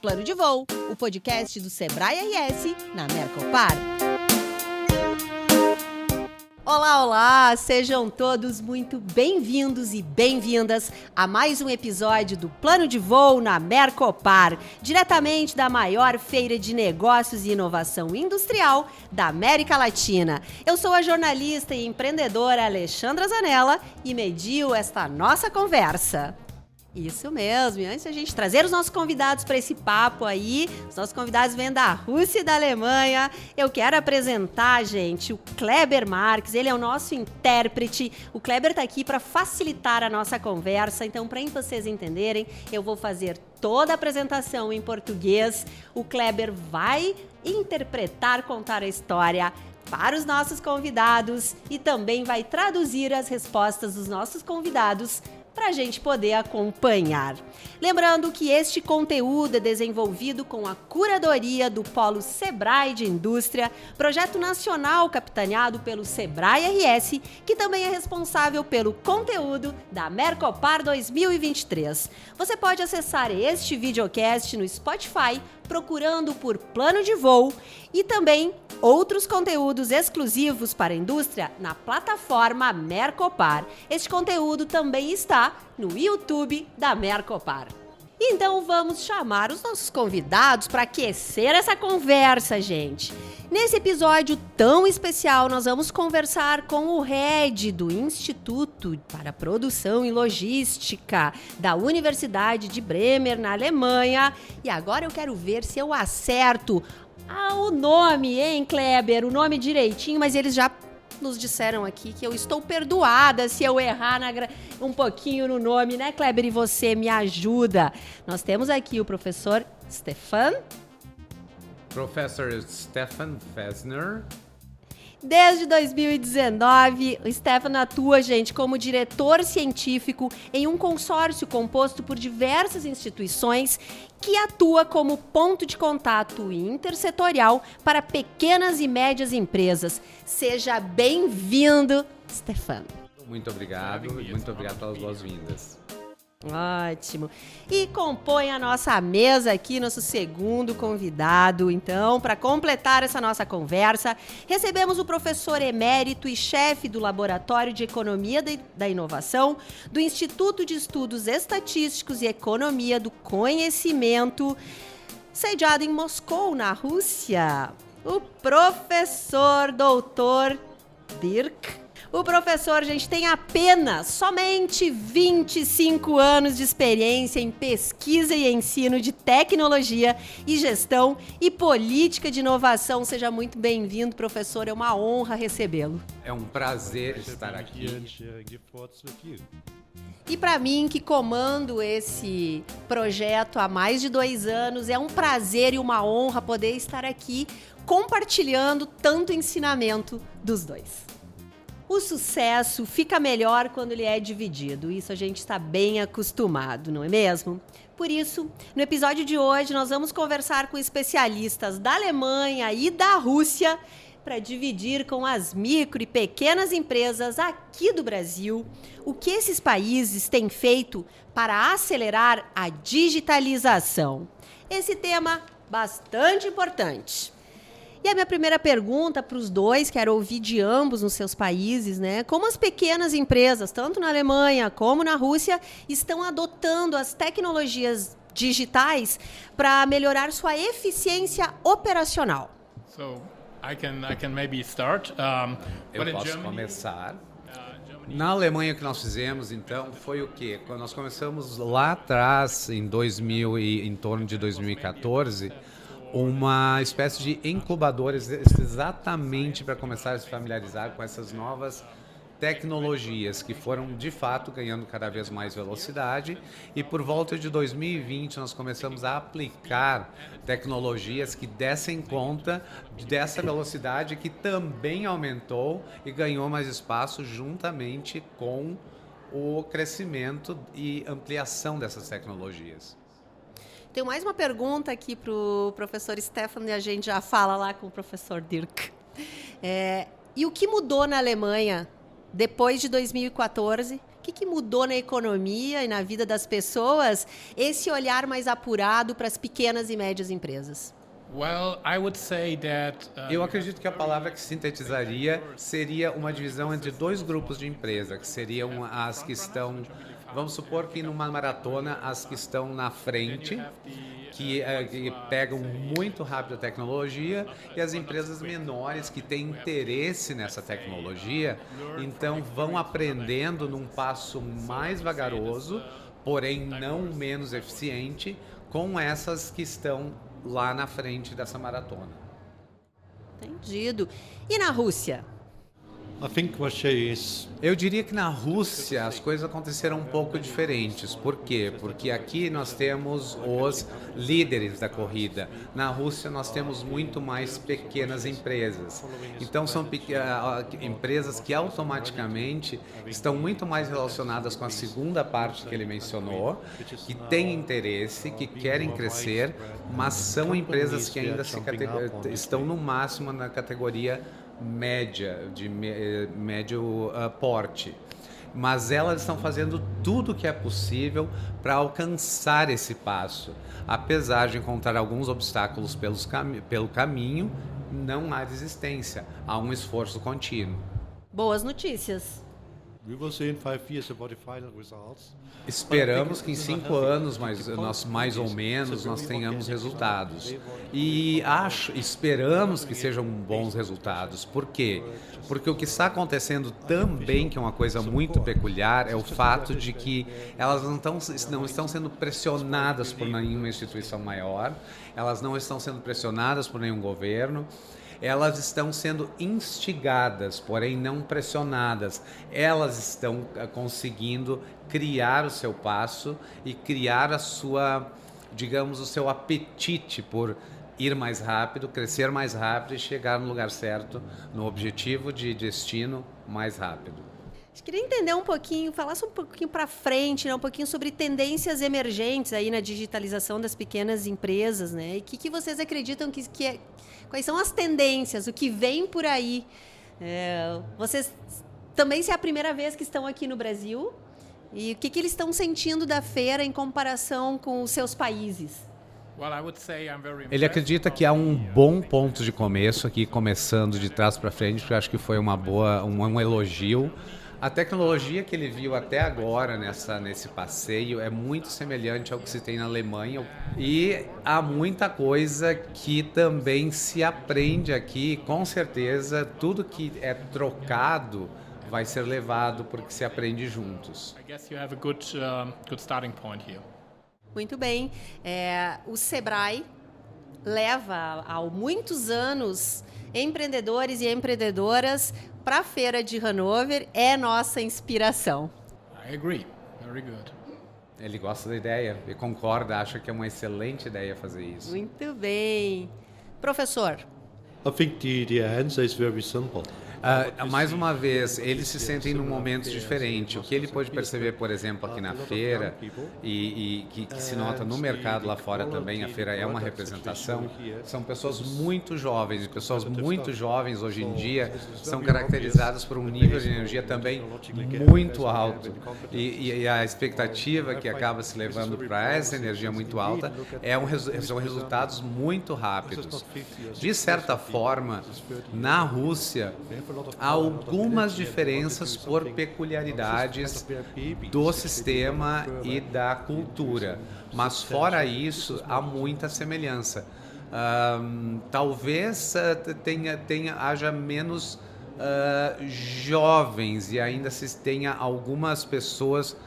Plano de Voo, o podcast do Sebrae RS na Mercopar. Olá, olá! Sejam todos muito bem-vindos e bem-vindas a mais um episódio do Plano de Voo na Mercopar, diretamente da maior feira de negócios e inovação industrial da América Latina. Eu sou a jornalista e empreendedora Alexandra Zanella e medio esta nossa conversa. Isso mesmo, e antes de a gente trazer os nossos convidados para esse papo aí, os nossos convidados vêm da Rússia e da Alemanha, eu quero apresentar, gente, o Kleber Marques, ele é o nosso intérprete, o Kleber está aqui para facilitar a nossa conversa, então para vocês entenderem, eu vou fazer toda a apresentação em português, o Kleber vai interpretar, contar a história para os nossos convidados e também vai traduzir as respostas dos nossos convidados para a gente poder acompanhar. Lembrando que este conteúdo é desenvolvido com a curadoria do Polo Sebrae de Indústria, projeto nacional capitaneado pelo Sebrae RS, que também é responsável pelo conteúdo da Mercopar 2023. Você pode acessar este videocast no Spotify, procurando por Plano de Voo e também outros conteúdos exclusivos para a indústria na plataforma Mercopar. Este conteúdo também está no YouTube da Mercopar. Então vamos chamar os nossos convidados para aquecer essa conversa, gente. Nesse episódio tão especial, nós vamos conversar com o head do Instituto para Produção e Logística da Universidade de Bremer, na Alemanha. E agora eu quero ver se eu acerto o nome, hein, Kleber? O nome direitinho, mas eles já nos disseram aqui que eu estou perdoada se eu errar um pouquinho no nome, né, Kleber? E você me ajuda. Nós temos aqui o professor Stefan. Professor Stefan Fessner. Desde 2019, o Stefan atua, gente, como diretor científico em um consórcio composto por diversas instituições que atua como ponto de contato intersetorial para pequenas e médias empresas. Seja bem-vindo, Stefan. Muito obrigado pelas boas-vindas. Ótimo. E compõe a nossa mesa aqui, nosso segundo convidado. Então, para completar essa nossa conversa, recebemos o professor emérito e chefe do Laboratório de Economia da Inovação do Instituto de Estudos Estatísticos e Economia do Conhecimento, sediado em Moscou, na Rússia, o professor doutor Dirk. O professor, gente, tem somente 25 anos de experiência em pesquisa e ensino de tecnologia e gestão e política de inovação. Seja muito bem-vindo, professor. É uma honra recebê-lo. É um prazer estar aqui. E para mim, que comando esse projeto há mais de 2 anos, é um prazer e uma honra poder estar aqui compartilhando tanto ensinamento dos dois. O sucesso fica melhor quando ele é dividido. Isso a gente está bem acostumado, não é mesmo? Por isso, no episódio de hoje, nós vamos conversar com especialistas da Alemanha e da Rússia para dividir com as micro e pequenas empresas aqui do Brasil o que esses países têm feito para acelerar a digitalização. Esse tema bastante importante. E a minha primeira pergunta para os dois, quero ouvir de ambos nos seus países, né? Como as pequenas empresas, tanto na Alemanha como na Rússia, estão adotando as tecnologias digitais para melhorar sua eficiência operacional? So, I can maybe start. Eu posso começar. Na Alemanha, o que nós fizemos, então, foi o quê? Quando nós começamos lá atrás, em torno de 2014, uma espécie de incubadores exatamente para começar a se familiarizar com essas novas tecnologias que foram, de fato, ganhando cada vez mais velocidade, e por volta de 2020 nós começamos a aplicar tecnologias que dessem conta dessa velocidade que também aumentou e ganhou mais espaço juntamente com o crescimento e ampliação dessas tecnologias. Tenho mais uma pergunta aqui para o professor Stefan e a gente já fala lá com o professor Dirk. E o que mudou na Alemanha depois de 2014 que mudou na economia e na vida das pessoas esse olhar mais apurado para as pequenas e médias empresas? Well, I would say that Eu acredito que a palavra que sintetizaria seria uma divisão entre dois grupos de empresa, que seriam as que estão, vamos supor que numa maratona, as que estão na frente, que pegam muito rápido a tecnologia, e as empresas menores que têm interesse nessa tecnologia, então vão aprendendo num passo mais vagaroso, porém não menos eficiente, com essas que estão lá na frente dessa maratona. Entendido. E na Rússia? Eu diria que na Rússia as coisas aconteceram um pouco diferentes. Por quê? Porque aqui nós temos os líderes da corrida. Na Rússia nós temos muito mais pequenas empresas. Então são empresas que automaticamente estão muito mais relacionadas com a segunda parte que ele mencionou, que têm interesse, que querem crescer, mas são empresas que ainda estão no máximo na categoria média, de médio porte. Mas elas estão fazendo tudo o que é possível para alcançar esse passo. Apesar de encontrar alguns obstáculos pelo caminho, não há desistência, há um esforço contínuo. Boas notícias. Esperamos que em 5 anos, mais ou menos, nós tenhamos resultados. E esperamos que sejam bons resultados. Por quê? Porque o que está acontecendo também, que é uma coisa muito peculiar, é o fato de que elas não estão sendo pressionadas por nenhuma instituição maior, elas não estão sendo pressionadas por nenhum governo. Elas estão sendo instigadas, porém não pressionadas. Elas estão conseguindo criar o seu passo e criar o seu apetite por ir mais rápido, crescer mais rápido e chegar no lugar certo, no objetivo de destino mais rápido. Eu queria entender um pouquinho, falasse um pouquinho para frente, né, um pouquinho sobre tendências emergentes aí na digitalização das pequenas empresas, né? E o que vocês acreditam quais são as tendências, o que vem por aí? Vocês também, se é a primeira vez que estão aqui no Brasil, e o que eles estão sentindo da feira em comparação com os seus países? Ele acredita que há um bom ponto de começo aqui, começando de trás para frente, porque eu acho que foi um elogio. A tecnologia que ele viu até agora nesse passeio é muito semelhante ao que se tem na Alemanha, e há muita coisa que também se aprende aqui. Com certeza, tudo que é trocado vai ser levado porque se aprende juntos. Muito bem. O Sebrae leva há muitos anos empreendedores e empreendedoras para a Feira de Hannover, é nossa inspiração. I agree. Very good. Ele gosta da ideia e concorda, acha que é uma excelente ideia fazer isso. Muito bem. Professor. I think the answer is very simple. Mais uma vez, eles se sentem num momento diferente. O que ele pode perceber, por exemplo, aqui na feira, e que se nota no mercado lá fora também, a feira é uma representação, são pessoas muito jovens, e pessoas muito jovens hoje em dia são caracterizadas por um nível de energia também muito alto. E a expectativa que acaba se levando para essa energia muito alta são resultados muito rápidos. De certa forma, na Rússia, há algumas diferenças por peculiaridades do sistema e da cultura, mas fora isso há muita semelhança. Talvez haja menos jovens e ainda se tenha algumas pessoas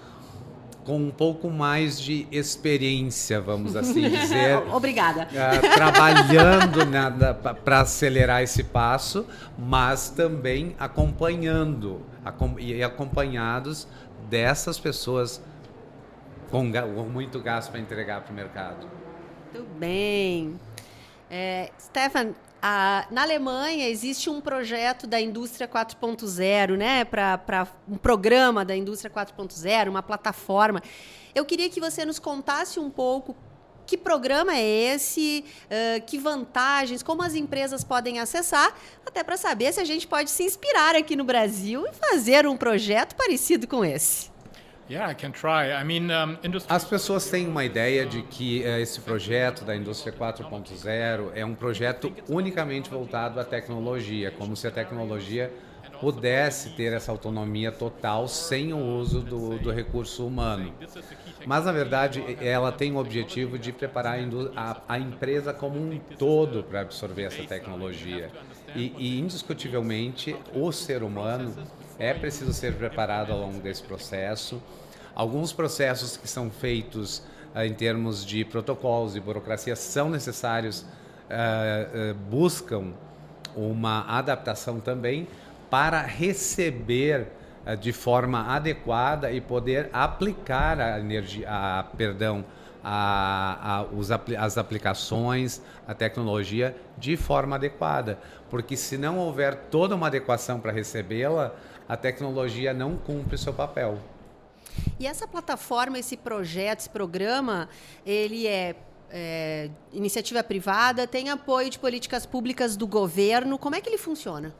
com um pouco mais de experiência, vamos assim dizer. Obrigada. Trabalhando para acelerar esse passo, mas também acompanhados dessas pessoas com muito gasto para entregar para o mercado. Muito bem. Stefan, na Alemanha existe um projeto da Indústria 4.0, né, para um programa da Indústria 4.0, uma plataforma. Eu queria que você nos contasse um pouco que programa é esse, que vantagens, como as empresas podem acessar, até para saber se a gente pode se inspirar aqui no Brasil e fazer um projeto parecido com esse. Yeah, I can try. I mean, As pessoas têm uma ideia de que esse projeto da Indústria 4.0 é um projeto unicamente voltado à tecnologia, como se a tecnologia pudesse ter essa autonomia total sem o uso do recurso humano. Mas, na verdade, ela tem o objetivo de preparar a empresa como um todo para absorver essa tecnologia. E, indiscutivelmente, o ser humano é preciso ser preparado ao longo desse processo. Alguns processos que são feitos em termos de protocolos e burocracia são necessários, buscam uma adaptação também para receber de forma adequada e poder aplicar as aplicações, a tecnologia de forma adequada. Porque se não houver toda uma adequação para recebê-la, a tecnologia não cumpre o seu papel. E essa plataforma, esse projeto, esse programa, ele é iniciativa privada, tem apoio de políticas públicas do governo. Como é que ele funciona?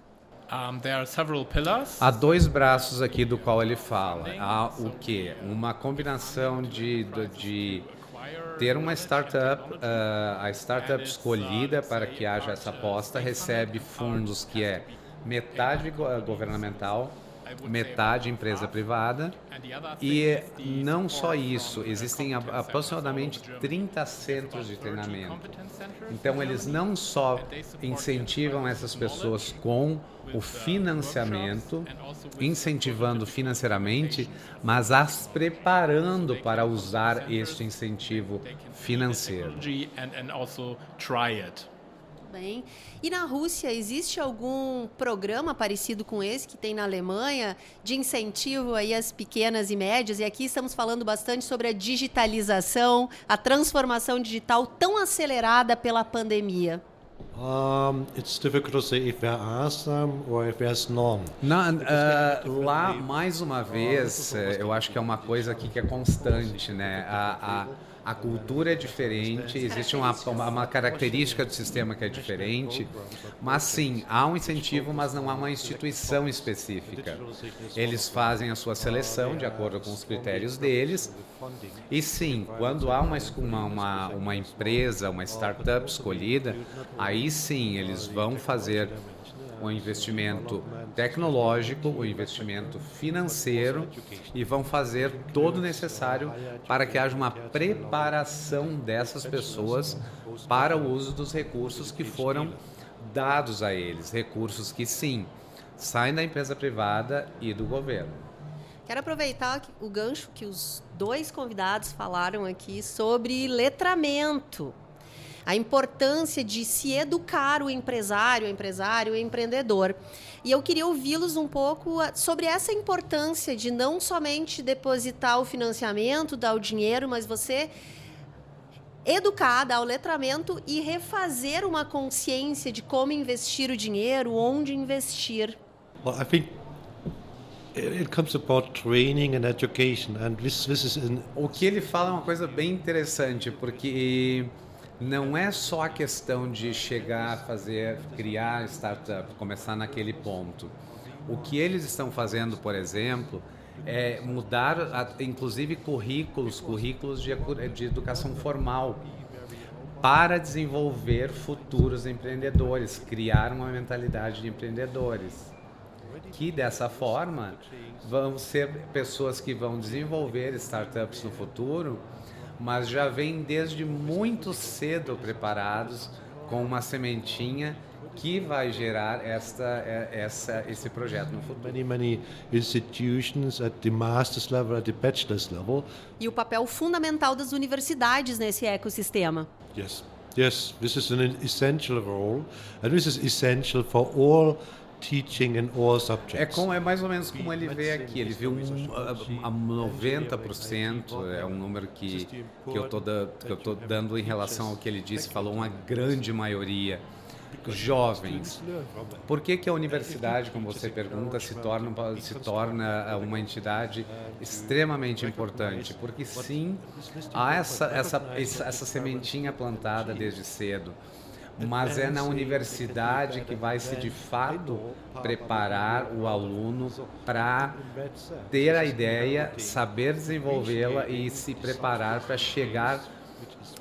there are several pillars. Há dois braços aqui do qual ele fala. Há o quê? Uma combinação de ter uma startup, a startup escolhida para que haja essa aposta recebe fundos que é metade governamental, metade empresa privada, e não só isso, existem aproximadamente 30 centros de treinamento. Então eles não só incentivam essas pessoas com o financiamento, incentivando financeiramente, mas as preparando para usar este incentivo financeiro. And also try it. Bem. E na Rússia, existe algum programa parecido com esse que tem na Alemanha de incentivo aí às pequenas e médias? E aqui estamos falando bastante sobre a digitalização, a transformação digital tão acelerada pela pandemia. It's difficult to say if there are some or if there's none. Lá, mais uma vez, eu acho que é uma coisa aqui que é constante, né? A cultura é diferente, existe uma característica do sistema que é diferente, mas sim, há um incentivo, mas não há uma instituição específica. Eles fazem a sua seleção de acordo com os critérios deles, e sim, quando há uma empresa, uma startup escolhida, aí sim, eles vão fazer o investimento tecnológico, o investimento financeiro e vão fazer todo o necessário para que haja uma preparação dessas pessoas para o uso dos recursos que foram dados a eles, recursos que sim, saem da empresa privada e do governo. Quero aproveitar o gancho que os dois convidados falaram aqui sobre letramento. A importância de se educar o empresário, o empreendedor. E eu queria ouvi-los um pouco sobre essa importância de não somente depositar o financiamento, dar o dinheiro, mas você educar, dar o letramento e refazer uma consciência de como investir o dinheiro, onde investir. Well, I think it comes about training and education, and this is O que ele fala é uma coisa bem interessante, porque não é só a questão de chegar a criar startup, começar naquele ponto. O que eles estão fazendo, por exemplo, é mudar, inclusive, currículos de educação formal para desenvolver futuros empreendedores, criar uma mentalidade de empreendedores. Que, dessa forma, vão ser pessoas que vão desenvolver startups no futuro, mas já vêm desde muito cedo preparados com uma sementinha que vai gerar esse projeto no futuro. Many institutions at the master's level, at the bachelor's level. E o papel fundamental das universidades nesse ecossistema. Yes, this is an essential role, and this is essential for all teaching in all subjects. É mais ou menos como ele vê aqui. Ele viu 90%, é um número que eu estou dando em relação ao que ele disse, falou uma grande maioria, jovens. Por que a universidade, como você pergunta, se torna uma entidade extremamente importante? Porque sim, há essa sementinha plantada desde cedo. mas é na universidade que vai se de fato preparar o aluno para ter a ideia, saber desenvolvê-la e se preparar para chegar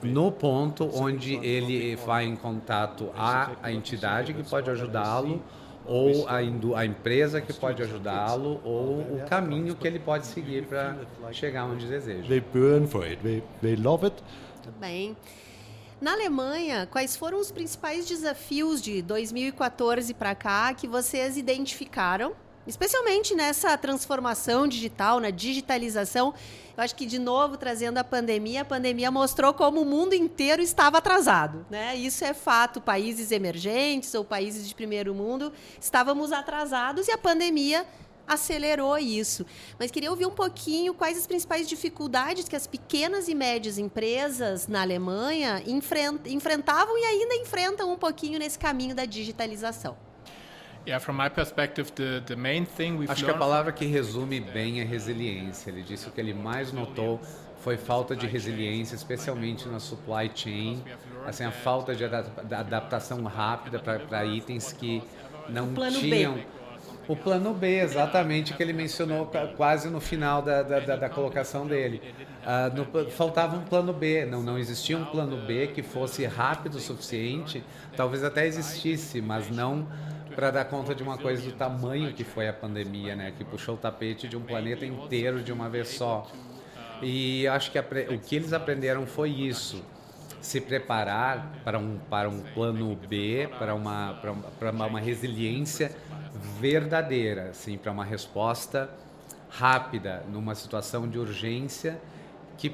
no ponto onde ele vai em contato a entidade que pode ajudá-lo, ou a empresa que pode ajudá-lo, ou o caminho que ele pode seguir para chegar onde deseja. They burn for it. They love it. Muito bem. Na Alemanha, quais foram os principais desafios de 2014 para cá que vocês identificaram? Especialmente nessa transformação digital, na digitalização. Eu acho que, de novo, trazendo a pandemia mostrou como o mundo inteiro estava atrasado, né? Isso é fato. Países emergentes ou países de primeiro mundo estávamos atrasados e a pandemia acelerou isso. Mas queria ouvir um pouquinho quais as principais dificuldades que as pequenas e médias empresas na Alemanha enfrentavam e ainda enfrentam um pouquinho nesse caminho da digitalização. Yeah, from my perspective, the main thing we've Acho que a learned palavra que resume bem é resiliência. Ele disse que o que ele mais notou foi falta de resiliência, especialmente na supply chain, assim, a falta de adaptação rápida para itens que não tinham... O plano B, exatamente, que ele mencionou quase no final da colocação dele. Faltava um plano B, não existia um plano B que fosse rápido o suficiente, talvez até existisse, mas não para dar conta de uma coisa do tamanho que foi a pandemia, né? Que puxou o tapete de um planeta inteiro de uma vez só. E acho que o que eles aprenderam foi isso. Se preparar para um plano B, para uma resiliência verdadeira, assim, para uma resposta rápida numa situação de urgência que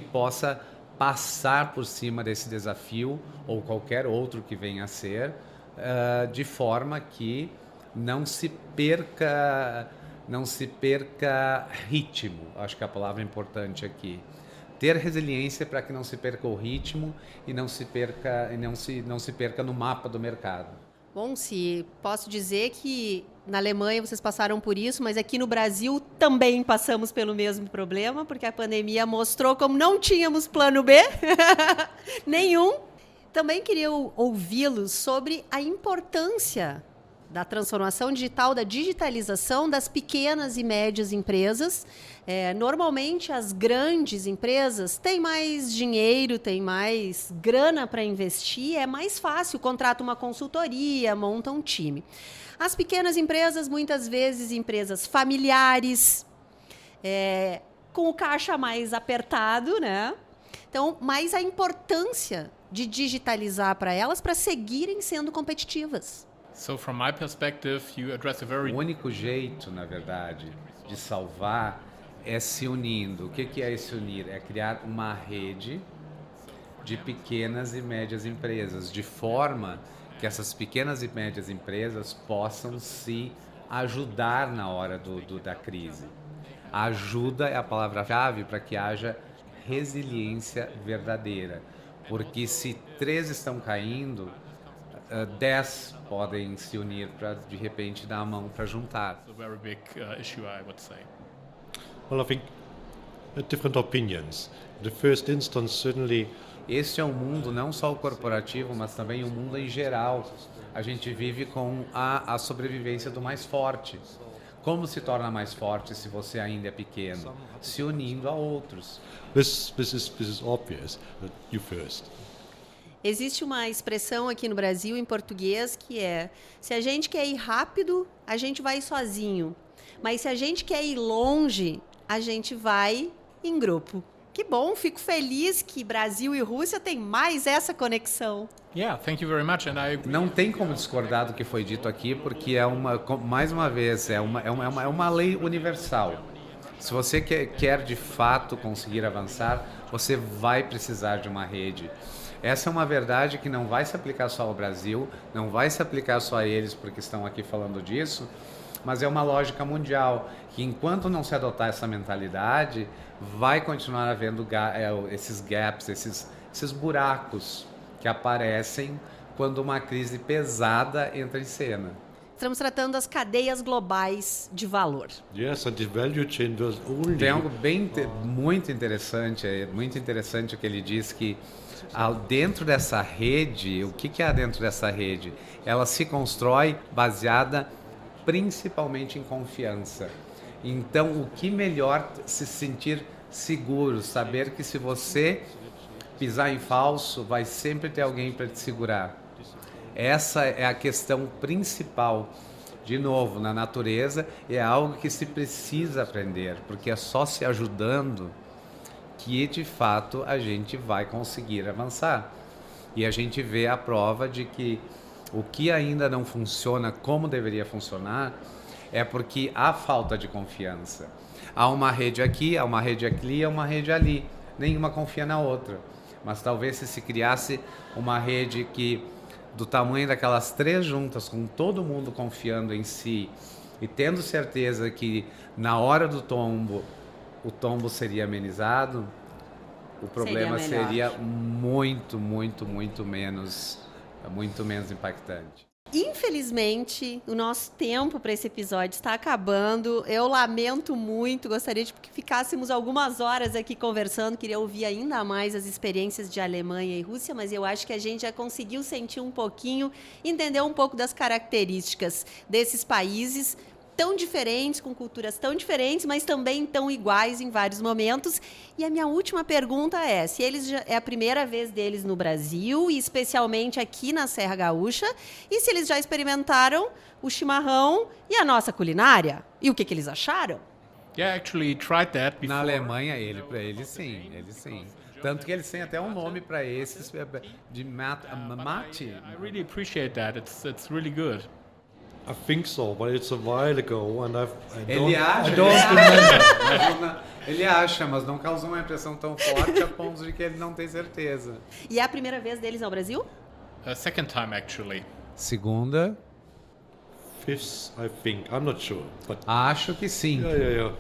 possa passar por cima desse desafio ou qualquer outro que venha a ser, de forma que não se perca ritmo. Acho que a palavra é importante aqui. Ter resiliência para que não se perca o ritmo e não se perca no mapa do mercado. Bom, se posso dizer que na Alemanha vocês passaram por isso, mas aqui no Brasil também passamos pelo mesmo problema, porque a pandemia mostrou como não tínhamos plano B, nenhum. Também queria ouvi-los sobre a importância da transformação digital, da digitalização das pequenas e médias empresas. Normalmente, as grandes empresas têm mais dinheiro, têm mais grana para investir, é mais fácil, contrata uma consultoria, monta um time. As pequenas empresas, muitas vezes, empresas familiares, com o caixa mais apertado, né? Então, mas a importância de digitalizar para elas para seguirem sendo competitivas. So from my perspective, you address a very... O único jeito, na verdade, de salvar é se unindo. O que é se unir? É criar uma rede de pequenas e médias empresas, de forma que essas pequenas e médias empresas possam se ajudar na hora da crise. A ajuda é a palavra-chave para que haja resiliência verdadeira, porque se 3 estão caindo, 10 podem se unir para, de repente, dar a mão para juntar. a very big issue, I would say. Well, I think different opinions. The first instance, certainly. Este é um mundo não só o corporativo, mas também o mundo em geral. A gente vive com a sobrevivência do mais forte. Como se torna mais forte se você ainda é pequeno? Se unindo a outros. This is obvious. You first. Existe uma expressão aqui no Brasil, em português, que é: se a gente quer ir rápido, a gente vai sozinho. Mas se a gente quer ir longe, a gente vai em grupo. Que bom, fico feliz que Brasil e Rússia têm mais essa conexão. Yeah, thank you very much, and I agree. Não tem como discordar do que foi dito aqui, porque mais uma vez, é uma lei universal. Se você quer de fato conseguir avançar, você vai precisar de uma rede. Essa é uma verdade que não vai se aplicar só ao Brasil, não vai se aplicar só a eles porque estão aqui falando disso, mas é uma lógica mundial, que enquanto não se adotar essa mentalidade, vai continuar havendo esses gaps, esses buracos que aparecem quando uma crise pesada entra em cena. Estamos tratando das cadeias globais de valor. Yes, and the value chain was only. Tem algo muito interessante o que ele diz que dentro dessa rede, o que há dentro dessa rede? Ela se constrói baseada principalmente em confiança. Então, o que melhor se sentir seguro, saber que se você pisar em falso, vai sempre ter alguém para te segurar. Essa é a questão principal. De novo, na natureza, é algo que se precisa aprender, porque é só se ajudando que, de fato, a gente vai conseguir avançar. E a gente vê a prova de que o que ainda não funciona como deveria funcionar é porque há falta de confiança. Há uma rede aqui, há uma rede ali, há uma rede ali. Nenhuma confia na outra. Mas talvez se criasse uma rede que, do tamanho daquelas 3 juntas, com todo mundo confiando em si e tendo certeza que na hora do tombo, o tombo seria amenizado, o problema seria muito menos impactante. Infelizmente, o nosso tempo para esse episódio está acabando. Eu lamento muito, gostaria de que ficássemos algumas horas aqui conversando. Queria ouvir ainda mais as experiências de Alemanha e Rússia, mas eu acho que a gente já conseguiu sentir um pouquinho, entender um pouco das características desses países tão diferentes, com culturas tão diferentes, mas também tão iguais em vários momentos. E a minha última pergunta é, se é a primeira vez deles no Brasil, e especialmente aqui na Serra Gaúcha, e se eles já experimentaram o chimarrão e a nossa culinária? E o que eles acharam? Yeah, actually tried that before. Na Alemanha, ele sim. Tanto que eles têm até um nome para esses, de mate. I really appreciate that. It's really good. I think so, but it's a while ago, and I Ele acha, mas não causou uma impressão tão forte a ponto de que ele não tem certeza. E é a primeira vez deles ao Brasil? Second time, actually. Segunda? Fifth, I think. I'm not sure, but Acho que sim. yeah.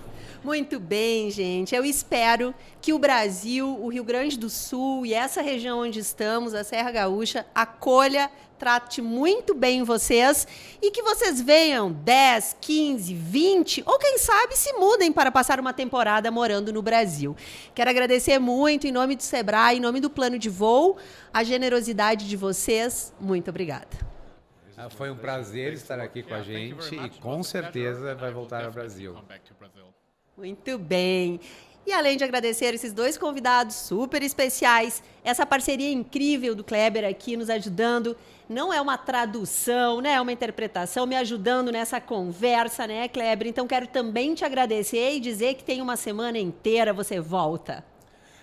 Muito bem, gente. Eu espero que o Brasil, o Rio Grande do Sul e essa região onde estamos, a Serra Gaúcha, acolha, trate muito bem vocês e que vocês venham 10, 15, 20 ou quem sabe se mudem para passar uma temporada morando no Brasil. Quero agradecer muito em nome do Sebrae, em nome do Plano de Voo, a generosidade de vocês. Muito obrigada. Foi um prazer estar aqui com a gente e com certeza vai voltar ao Brasil. Muito bem. E além de agradecer esses 2 convidados super especiais, essa parceria incrível do Kleber aqui nos ajudando, não é uma tradução, né? É uma interpretação, me ajudando nessa conversa, né, Kleber? Então quero também te agradecer e dizer que tem uma semana inteira, você volta.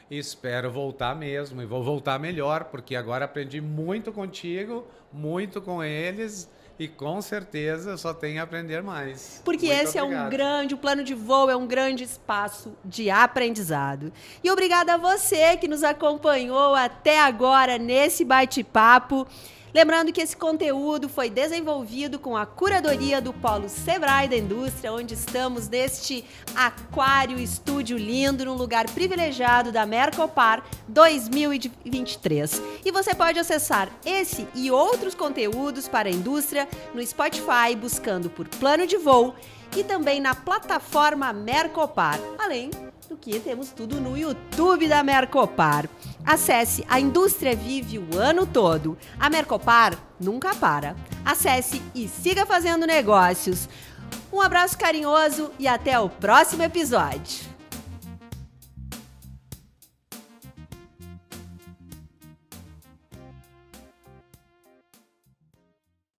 Espero voltar mesmo e vou voltar melhor, porque agora aprendi muito contigo, muito com eles. E com certeza só tem a aprender mais. Porque muito esse obrigado. o Plano de Voo é um grande espaço de aprendizado. E obrigada a você que nos acompanhou até agora nesse bate-papo. Lembrando que esse conteúdo foi desenvolvido com a curadoria do Polo Sebrae da Indústria, onde estamos neste aquário estúdio lindo, num lugar privilegiado da Mercopar 2023. E você pode acessar esse e outros conteúdos para a indústria no Spotify, buscando por Plano de Voo, e também na plataforma Mercopar. Além do que temos tudo no YouTube da Mercopar. Acesse A Indústria Vive o ano todo. A Mercopar nunca para. Acesse e siga fazendo negócios. Um abraço carinhoso e até o próximo episódio.